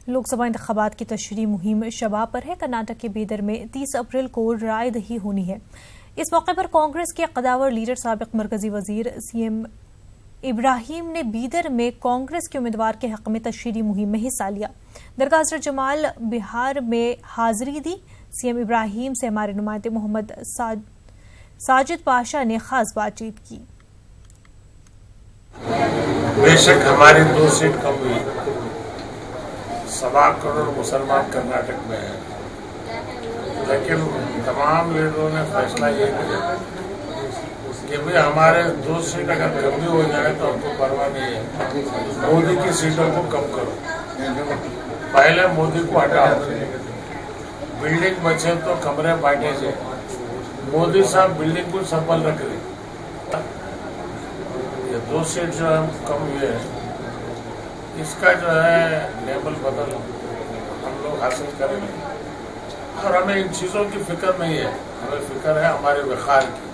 लोकसभा इंतखाबात की तशरीह मुहिम शबाब पर है। कर्नाटक के बीदर में 30 अप्रैल को रायदही होनी है। इस मौके पर कांग्रेस के कदावर लीडर साबिक मरकजी वजीर सीएम इब्राहिम ने बीदर में कांग्रेस के उम्मीदवार के हक में तशरीही मुहिम में हिस्सा लिया। दरगाह हज़रत जमाल बिहार में हाजिरी दी। सीएम इब्राहिम से हमारे नुमाइंदे मोहम्मद साजिद पाशा ने खास बातचीत की। बेशक हमारी 2 सीट कम हुई, 1.25 करोड़ मुसलमान कर्नाटक में है, लेकिन तमाम लीडरों ने फैसला ये किया कि भाई हमारे 2 सीट अगर कम भी हो जाए तो हमको परवाह नहीं है, मोदी की सीटों को कम करो। पहले मोदी को हटाओ, बिल्डिंग बचे तो कमरे बांटे से मोदी साहब बिल्डिंग को संभल रख रहे। ये 2 सीट जो है कम हुए हैं, इसका जो है लेवल बदल हम लोग हासिल करेंगे। और हमें इन चीज़ों की फिक्र नहीं है, हमें फिक्र है हमारे विखार की।